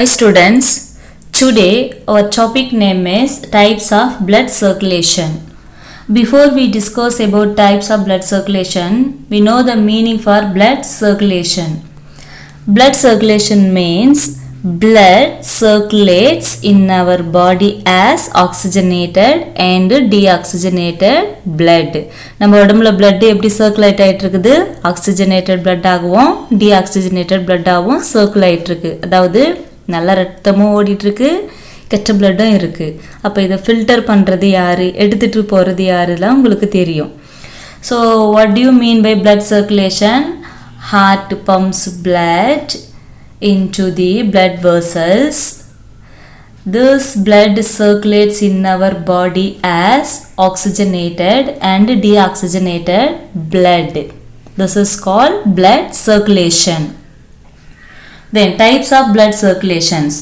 Hi students, today our topic name is types of blood circulation. Before we discuss about types of blood circulation, we know the meaning for blood circulation. Blood circulation means blood circulates in our body as oxygenated and deoxygenated blood. நம்ம உடம்புல blood எப்படி circulate ஆயிட்டு இருக்குது? Oxygenated blood ஆகவும் deoxygenated blood ஆகவும் circulate ஆயிட்டு இருக்கு. அதாவது நல்ல ரத்தமும் ஓடிட்டு இருக்கு, கெட்ட பிளட்டும் இருக்கு. அப்போ இதை ஃபில்டர் பண்ணுறது யாரு, எடுத்துட்டு போகிறது யாருலாம் உங்களுக்கு தெரியும். So what do you mean by blood circulation? Heart pumps blood into the blood vessels. This blood circulates in our body as oxygenated and deoxygenated blood. This is called blood circulation. Then types of blood circulations.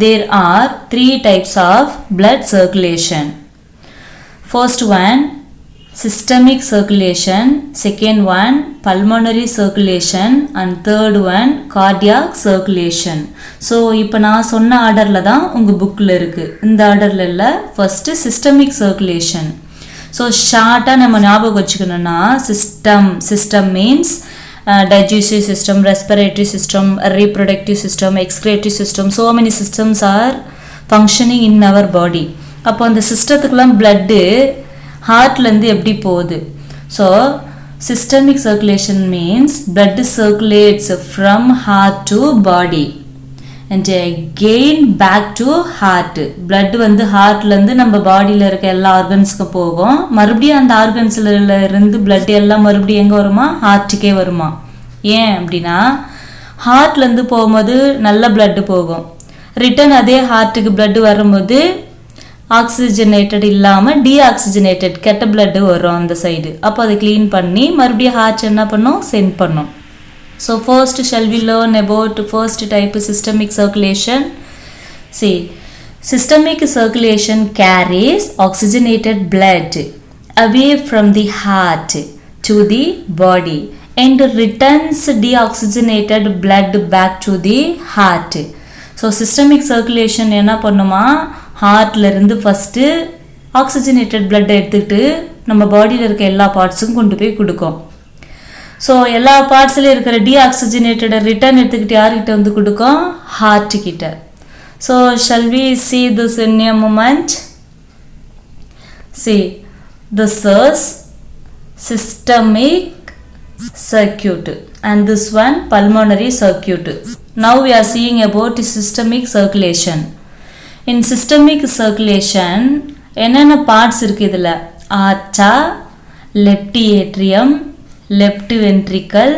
There are 3 types of blood circulation. First one, systemic circulation. Second one, pulmonary circulation. And third one, cardiac circulation. So இப்போ நான் சொன்ன ஆர்டரில் தான் உங்கள் புக்கில் இருக்குது. இந்த ஆர்டரில் இல்லை. First systemic circulation. ஸோ ஷார்ட்டாக நம்ம ஞாபகம் வச்சுக்கணுன்னா system means digestive system, respiratory system, reproductive system, excretory system. So many systems are functioning in our body. அப்போ அந்த சிஸ்டத்துக்குலாம் பிளட்டு ஹார்ட்லேருந்து எப்படி போகுது? So systemic circulation means blood circulates from heart to body and again back to heart. blood வந்து ஹார்ட்லேருந்து நம்ம பாடியில் இருக்க எல்லா ஆர்கன்ஸ்க்கும் போகும். மறுபடியும் அந்த ஆர்கன்ஸில் இருந்து blood எல்லாம் மறுபடியும் எங்கே வருமா? ஹார்ட்டுக்கே வருமா? ஏன் அப்படின்னா ஹார்ட்லேருந்து போகும்போது நல்ல blood போகும், ரிட்டன் அதே ஹார்ட்டுக்கு blood வரும்போது ஆக்சிஜனேட்டட் இல்லாமல் டீஆக்சிஜனேட்டட் கெட்ட blood வரும் அந்த சைடு. அப்போ அதை க்ளீன் பண்ணி மறுபடியும் ஹார்ட் என்ன பண்ணும்? சென்ட் பண்ணும். So first shall we learn about first type of systemic circulation? See, systemic circulation carries oxygenated blood away from the heart to the body and returns deoxygenated blood back to the heart. So systemic circulation என்ன பண்ணுமா? ஹார்ட்ல இருந்து first oxygenated blood எடுத்துக்கிட்டு நம்ம பாடியில் இருக்க எல்லா பார்ட்ஸும் கொண்டு போய் கொடுக்கும். ஸோ எல்லா பார்ட்ஸ்லையும் இருக்கிற டீஆக்சிஜனேட்டடை ரிட்டர்ன் எடுத்துக்கிட்டு யார்கிட்ட வந்து கொடுக்கும்? ஹார்ட் கிட்ட. So shall we see this in a moment? See this is systemic circuit and this one pulmonary circuit. Now we are seeing about systemic circulation. In systemic circulation என்னென்ன parts இருக்குது இதில்? Aorta, left atrium, left ventricle,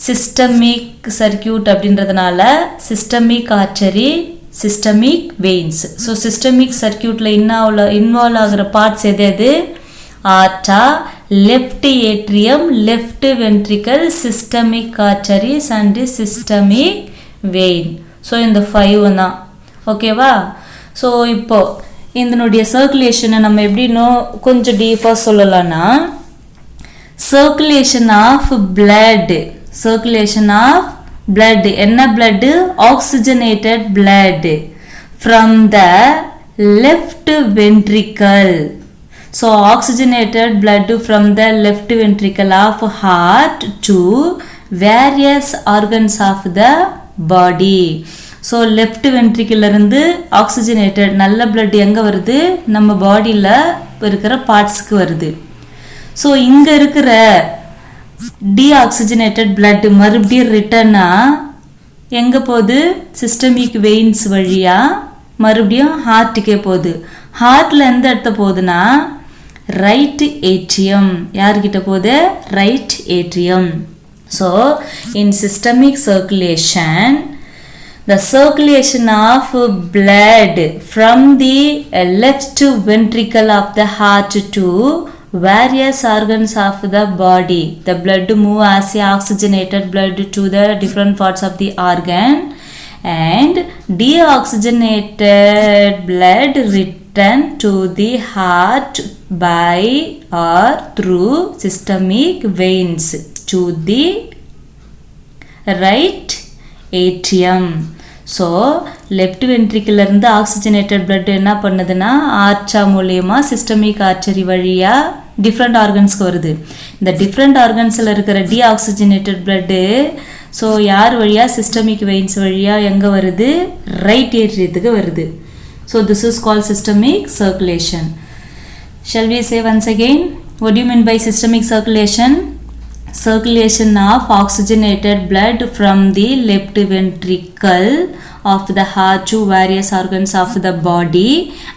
systemic circuit அப்படின்றதுனால systemic artery, systemic veins. So systemic சர்க்கியூட்டில் involve ஆகிற parts எது? Aorta, left atrium, left ventricle, systemic arteries and systemic vein. So இந்த 5 தான். ஓகேவா? ஸோ இப்போ இதனுடைய சர்க்குலேஷனை நம்ம எப்படின்னோ கொஞ்சம் டீப்பாக சொல்லலாம்னா, circulation of blood. Circulation of blood. என்ன blood? Oxygenated blood from the left ventricle. So oxygenated blood from the left ventricle of heart to various organs of the body. So left ventricle இருந்து oxygenated நல்ல blood எங்கே வருது? நம்ம பாடியில் இருக்கிற பார்ட்ஸ்க்கு வருது. So இங்கே இருக்கிற டீஆக்சிஜனேட்டட் blood மறுபடியும் ரிட்டர்னாக எங்கே போகுது? சிஸ்டமிக் வெயின்ஸ் வழியாக மறுபடியும் ஹார்ட்டுக்கே போகுது. ஹார்ட்டில் எந்த இடத்த போகுதுன்னா ரைட் ஏட்ரியம். யார்கிட்ட போகுது? Right atrium. So in systemic circulation the circulation of blood from the left ventricle of the heart to various organs of the body. The blood move as a oxygenated blood to the different parts of the organ and deoxygenated blood return to the heart by or through systemic veins to the right atrium. So left ventricle இருந்து oxygenated blood என்ன பண்ணுதுன்னா ஆர்ச்சா மூலியமாக systemic archery வழியாக different ஆர்கன்ஸ்க்கு வருது. இந்த different ஆர்கன்ஸில் இருக்கிற deoxygenated blood so யார் வழியாக சிஸ்டமிக் வெயின்ஸ் வழியாக எங்கே வருது, ரைட் ஏட்ரியத்துக்கு வருது. So this is called systemic circulation. Shall we say once again, what do you mean by systemic circulation? Circulation of oxygenated blood from the left ventricle of the heart to various organs of the body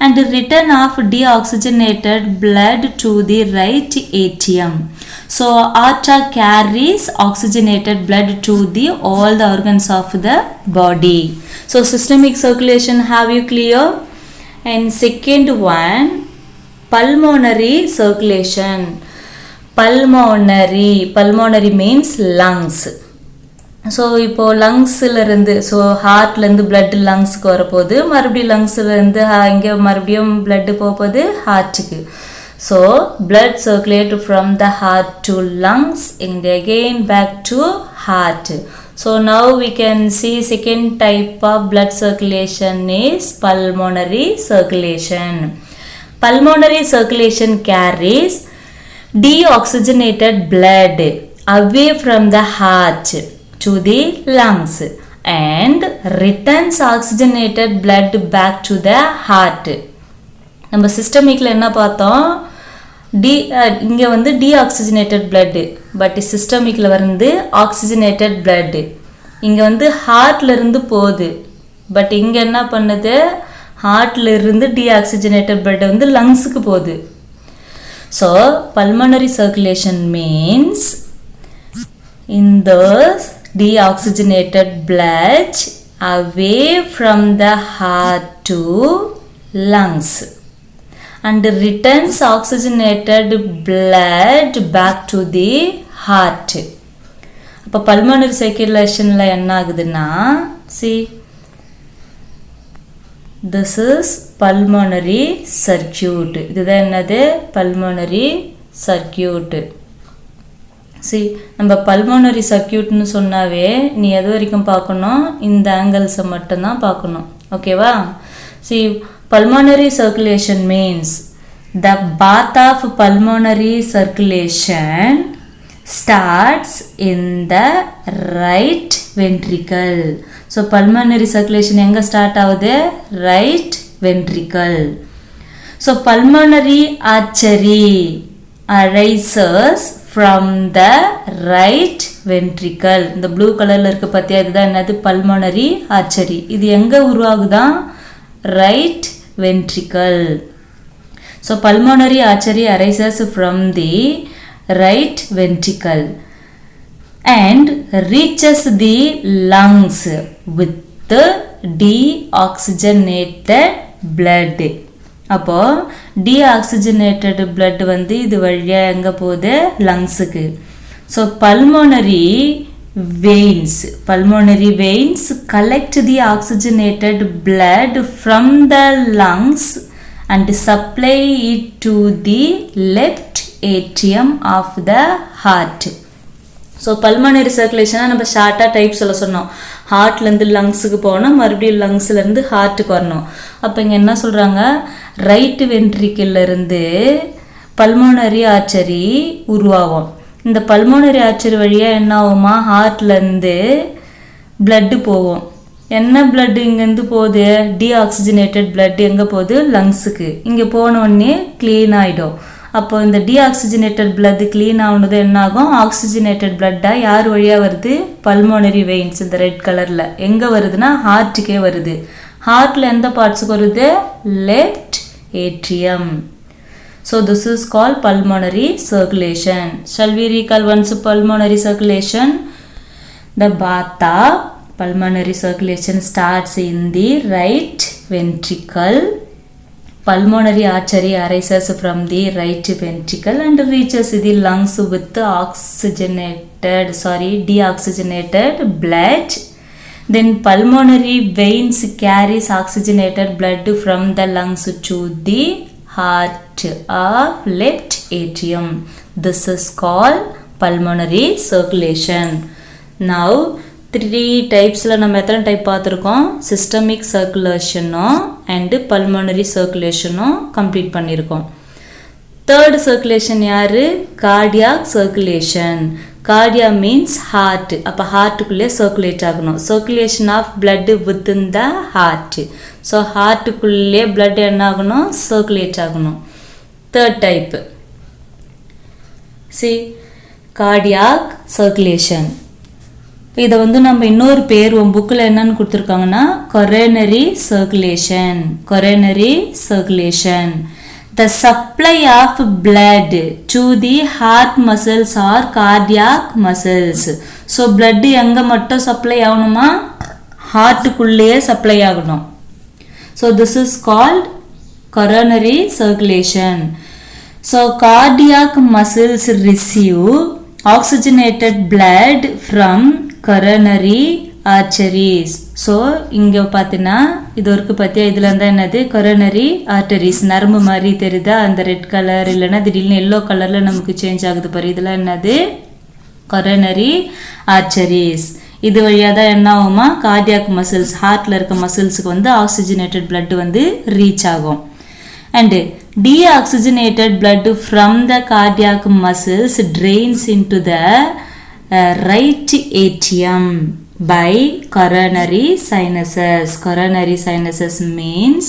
and return of deoxygenated blood to the right atrium. So aorta carries oxygenated blood to the all the organs of the body. So systemic circulation, have you clear? And second one, pulmonary circulation. Pulmonary means lungs. So இப்போது லங்ஸிலேருந்து so ஹார்ட்லேருந்து blood லங்ஸுக்கு வரப்போகுது, மறுபடியும் லங்ஸ்லேருந்து இங்கே மறுபடியும் blood போகுது ஹார்ட்டுக்கு. So blood circulate from the heart to lungs and again back to heart. So now we can see second type of blood circulation is pulmonary circulation. Pulmonary circulation carries deoxygenated blood away from the heart to the lungs and returns oxygenated blood back to the heart. நம்ம சிஸ்டமிக்கில் என்ன பார்த்தோம், இங்கே வந்து deoxygenated blood, but சிஸ்டமிக்கில் வந்து oxygenated blood. இங்கே வந்து ஹார்ட்லேருந்து போகுது, but இங்கே என்ன பண்ணுது, ஹார்ட்லேருந்து டீஆக்சிஜனேட்டட் பிளட் வந்து லங்ஸுக்கு போகுது. So pulmonary circulation means in the deoxygenated blood away from the heart to lungs and returns oxygenated blood back to the heart. அப்போ pulmonary circulationல என்ன ஆகுதுன்னா, see this is pulmonary circuit. இதுதான் என்னது, pulmonary circuit. see நம்ம pulmonary circuitனு சொன்னாவே நீ எது வரைக்கும் பார்க்கணும், இந்த ஆங்கிள்ஸை மட்டும்தான் பார்க்கணும், ஓகேவா? see pulmonary circulation means the path of pulmonary circulation starts in the right ventricle. So pulmonary circulation எங்க ஸ்டார்ட் ஆகுது, right ventricle. So pulmonary artery arises from the right ventricle. இந்த ப்ளூ கலர்ல இருக்கு பார்த்தியா, இதுதான் என்னது, pulmonary artery. இது எங்க உருவாகுதான், right ventricle. So pulmonary artery arises from the right ventricle and reaches the lungs with deoxygenated blood. அப்போ deoxygenated blood வந்து இது வழியாக எங்கே போகுது, லங்ஸுக்கு. So pulmonary veins collect the oxygenated blood from the lungs and supply it to the left atrium of the heart. So pulmonary சர்க்குலேஷனாக நம்ம ஷார்ட்டாக டைப் சொல்ல சொன்னோம், ஹார்ட்லேருந்து லங்ஸுக்கு போனால் மறுபடியும் லங்ஸ்லேருந்து ஹார்ட்டுக்கு வரணும். அப்போ இங்கே என்ன சொல்கிறாங்க, ரைட்டு வென்ட்ரிக்கிள்லேருந்து பல்மோனரி ஆர்ச்சரி உருவாகும். இந்த பல்மோனரி ஆர்ச்சரி வழியாக என்ன ஆகுமா, ஹார்ட்லேருந்து பிளட்டு போகும். என்ன பிளட்டு இங்கேருந்து போகுது, டீஆக்சிஜனேட்டட் பிளட் எங்கே போகுது, லங்ஸுக்கு. இங்கே போனோடனே க்ளீன் ஆகிடும். அப்போ இந்த டீஆக்சிஜனேட்டட் பிளட் க்ளீன் ஆகுனது என்ன ஆகும், ஆக்சிஜனேட்டட் பிளட்டாக யார் வழியாக வருது, பல்மோனரி வெயின்ஸ் இந்த ரெட் கலரில் எங்கே வருதுன்னா ஹார்ட்டுக்கே வருது. ஹார்ட்டில் எந்த பார்ட்ஸுக்கு வருது, left atrium. So this is called pulmonary circulation. Shall we recall once pulmonary circulation? The Vata pulmonary circulation starts in the right ventricle. Pulmonary artery arises from the right ventricle and reaches the lungs with deoxygenated blood. Then pulmonary veins carries oxygenated blood from the lungs to the heart of left atrium. This is called pulmonary circulation. Now three டைப்ஸில் நம்ம எத்தனை type பார்த்துருக்கோம்? Systemic சர்க்குலேஷனும் and pulmonary சர்க்குலேஷனும் complete பண்ணியிருக்கோம். Third circulation யார்? Cardiac circulation. Cardia means heart. அப்போ ஹார்ட்டுக்குள்ளே சர்க்குலேட் ஆகணும். Circulation of blood within the heart. So ஹார்ட்டுக்குள்ளே பிளட் என்ன ஆகணும்? சர்க்குலேட் ஆகணும். Third type cardiac circulation. இதை நம்ம இன்னொரு பேர் புக்கில் என்னன்னு கொடுத்துருக்காங்கன்னா coronary circulation. Coronary circulation. The supply of blood to the heart muscles or cardiac muscles. So blood எங்க மட்டும் சப்ளை ஆகணுமா? ஹார்ட்டுக்குள்ளேயே சப்ளை ஆகணும். So this is called coronary circulation. So cardiac muscles receive oxygenated blood from coronary arteries. So இங்கே பார்த்தீங்கன்னா இது வரைக்கும் பார்த்தியா இதில் இருந்தால் என்னது? Coronary arteries. நரம்பு மாதிரி தெரியுதா? அந்த ரெட் கலர் இல்லைன்னா திடீர்னு எல்லோ கலரில் நமக்கு சேஞ்ச் ஆகுது பாரு. இதெல்லாம் என்னது? Coronary arteries. இது வழியாக தான் என்ன ஆகுமா? கார்டியாக் மசில்ஸ், ஹார்ட்டில் இருக்க மசில்ஸுக்கு ஆக்சிஜனேட்டட் பிளட் ரீச் ஆகும். And deoxygenated blood from the cardiac muscles trains into the right atrium by coronary sinuses. Coronary sinuses means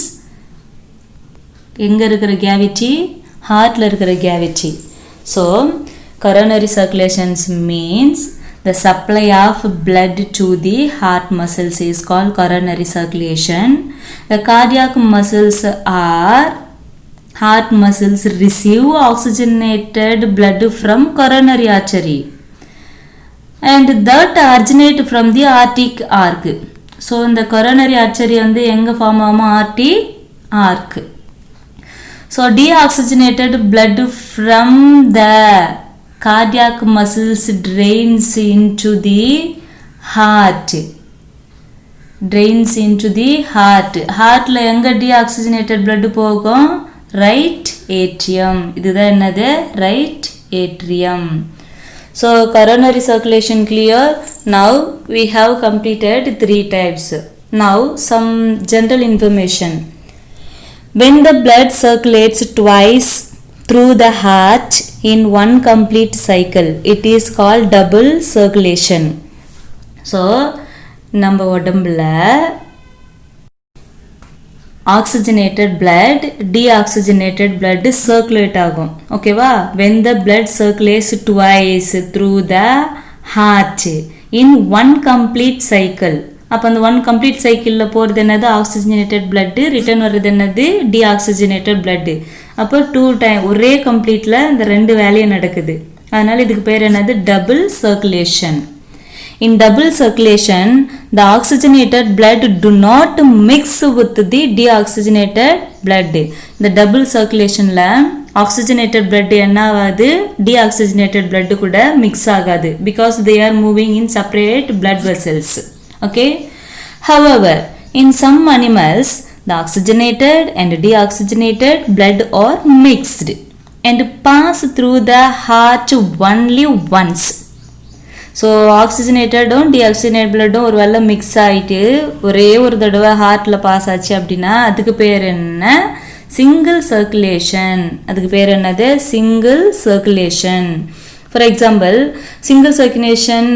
எங்க இருக்கிற கேவிட்டி? ஹார்ட்ல இருக்கிற cavity. So coronary circulations means the supply of blood to the heart muscles is called coronary circulation. The cardiac muscles are heart muscles receive oxygenated blood from coronary artery and that originate from the aortic arc. So இந்த coronary artery எங்க form ஆகுமா? aortic arc. So deoxygenated blood from the cardiac muscles drains into the heart. Drains into the heart. Heartல எங்க deoxygenated blood போகும்? right atrium. இதுதான் என்னது? right atrium. So coronary circulation clear. Now we have completed 3 types. Now some general information. When the blood circulates twice through the heart in one complete cycle, it is called double circulation. So நம்ம உடம்புல oxygenated blood, deoxygenated blood circulate ஆகும். ஓகேவா? when the blood circulates twice through the heart in one complete cycle. அப்போ அந்த one complete சைக்கிளில் போகிறது என்னது? Oxygenated blood. Return வர்றது என்னது? Deoxygenated blood. அப்போ 2 டைம் ஒரே கம்ப்ளீட்டில் இந்த 2 வேலையும் நடக்குது. அதனால் இதுக்கு பேர் என்னது? Double circulation. In double circulation, the oxygenated blood do not mix with the deoxygenated blood. இந்த double circulationல oxygenated blood என்ன ஆகாது? deoxygenated blood கூட mix ஆகாது. Because they are moving in separate blood vessels. Okay? However, in some animals, the oxygenated and deoxygenated blood are mixed and pass through the heart only once. So ஆக்சிஜனேட்டடும் deoxygenate பிளட்டும் ஒரு வேளை mix ஆகிட்டு ஒரே ஒரு தடவை ஹார்ட்டில் பாஸ் ஆச்சு அப்படின்னா அதுக்கு பேர் என்ன? Single circulation. அதுக்கு பேர் என்னது? Single circulation. For example, single circulation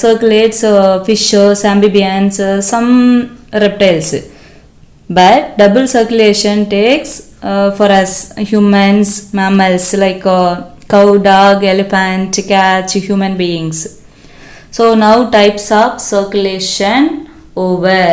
circulates fishes, amphibians, some reptiles. But double circulation takes for us humans, mammals like cow, dog, elephant, cat, human beings. So now types of circulation over.